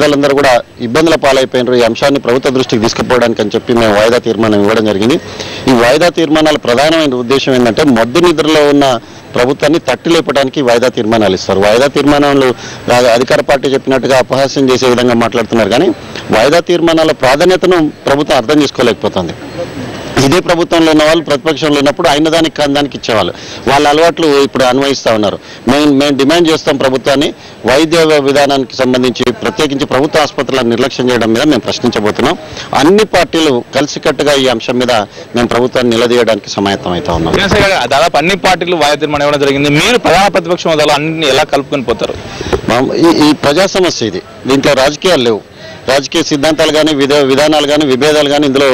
ప్రజలందరూ కూడా ఇబ్బందుల పాలైపోయినారు. ఈ అంశాన్ని ప్రభుత్వ దృష్టికి తీసుకుపోవడానికి అని చెప్పి మేము వాయిదా తీర్మానం ఇవ్వడం జరిగింది. ఈ వాయిదా తీర్మానాల ప్రధానమైన ఉద్దేశం ఏంటంటే మద్దు నిద్రలో ఉన్న ప్రభుత్వాన్ని తట్టి లేపడానికి వాయిదా తీర్మానాలు ఇస్తారు. వాయిదా తీర్మానాలు అధికార పార్టీ చెప్పినట్టుగా అపహాస్యం చేసే విధంగా మాట్లాడుతున్నారు. కానీ వాయిదా తీర్మానాల ప్రాధాన్యతను ప్రభుత్వం అర్థం చేసుకోలేకపోతుంది. ఇదే ప్రభుత్వంలో ఉన్న వాళ్ళు ప్రతిపక్షంలో ఉన్నప్పుడు అయిన దానికి కాని దానికి ఇచ్చేవాళ్ళు. వాళ్ళ అలవాట్లు ఇప్పుడు అన్వయిస్తూ ఉన్నారు. మేము డిమాండ్ చేస్తాం ప్రభుత్వాన్ని వైద్య విధానానికి సంబంధించి ప్రత్యేకించి ప్రభుత్వ ఆసుపత్రులను నిర్లక్ష్యం చేయడం మీద మేము ప్రశ్నించబోతున్నాం. అన్ని పార్టీలు కలిసికట్టుగా ఈ అంశం మీద మేము ప్రభుత్వాన్ని నిలదీయడానికి సమాయత్తం అవుతా ఉన్నాం. దాదాపు అన్ని పార్టీలు వాయిదా తీర్మానం ఇవ్వడం జరిగింది. మీరు ప్రధాన ప్రతిపక్ష హోదాలో అన్ని ఎలా కలుపుకొని పోతారు? ఈ ప్రజా సమస్య ఇది. దీంట్లో రాజకీయాలు లేవు. రాజకీయ సిద్ధాంతాలు కానీ విధానాలు కానీ విభేదాలు కానీ ఇందులో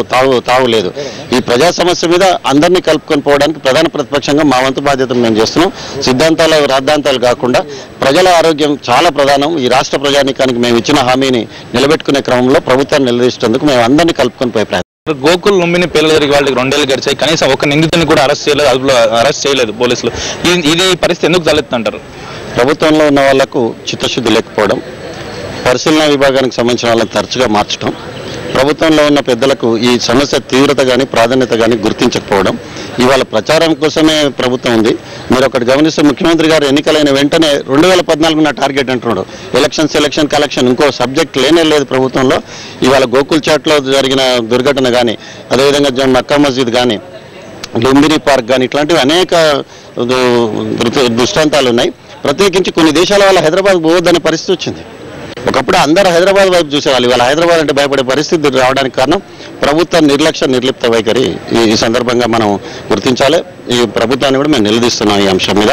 తావు లేదు. ఈ ప్రజా సమస్య మీద అందరినీ కలుపుకొని పోవడానికి ప్రధాన ప్రతిపక్షంగా మా వంతు బాధ్యతను మేము చేస్తున్నాం. సిద్ధాంతాలు రాద్ధాంతాలు కాకుండా ప్రజల ఆరోగ్యం చాలా ప్రధానం. ఈ రాష్ట్ర ప్రజానీకానికి మేము ఇచ్చిన హామీని నిలబెట్టుకునే క్రమంలో ప్రభుత్వాన్ని నిలదీసేందుకు మేము అందరినీ కలుపుకొని పోయే ప్రయత్నం. గోకుల్ లుంబిని పేర్ల జరిగి వాళ్ళకి 2 ఏళ్ళు గడిచాయి. కనీసం ఒక నిందితుని కూడా అరెస్ట్ చేయలేదు పోలీసులు. ఇది పరిస్థితి ఎందుకు తలెత్తుంటారు? ప్రభుత్వంలో ఉన్న వాళ్లకు చిత్తశుద్ధి లేకపోవడం, పరిశీలన విభాగానికి సంబంధించిన వాళ్ళని తరచుగా మార్చడం, ప్రభుత్వంలో ఉన్న పెద్దలకు ఈ సమస్య తీవ్రత కానీ ప్రాధాన్యత కానీ గుర్తించకపోవడం, ఇవాళ ప్రచారం కోసమే ప్రభుత్వం ఉంది. మీరు ఒకటి గమనిస్తే ముఖ్యమంత్రి గారు ఎన్నికలైన వెంటనే 2014 నా టార్గెట్ అంటున్నాడు. ఎలక్షన్ కలెక్షన్ ఇంకో సబ్జెక్ట్ లేనే లేదు ప్రభుత్వంలో. ఇవాళ గోకుల్ చాట్లో జరిగిన దుర్ఘటన కానీ, అదేవిధంగా మక్కా మస్జిద్ కానీ, లుంబిని పార్క్ కానీ ఇట్లాంటివి అనేక దృష్టాంతాలు ఉన్నాయి. ప్రత్యేకించి కొన్ని దేశాల వల్ల హైదరాబాద్ పోవద్దనే పరిస్థితి వచ్చింది. ఒకప్పుడు అందరూ హైదరాబాద్ వైపు చూసేవాళ్ళు. ఇవాళ హైదరాబాద్ అంటే భయపడే పరిస్థితి రావడానికి కారణం ప్రభుత్వ నిర్లిప్త వైఖరి. ఈ సందర్భంగా మనం గుర్తించాలి. ఈ ప్రభుత్వాన్ని కూడా మేము నిలదీస్తున్నాం. ఈ అంశం మీద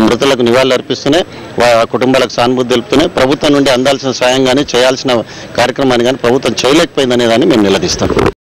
మృతులకు నివాళులు అర్పిస్తూనే కుటుంబాలకు సానుభూతి తెలుపుతూనే ప్రభుత్వం నుండి అందాల్సిన సాయం కానీ చేయాల్సిన కార్యక్రమాన్ని కానీ ప్రభుత్వం చేయలేకపోయిందనే దాన్ని మేము నిలదీస్తాం.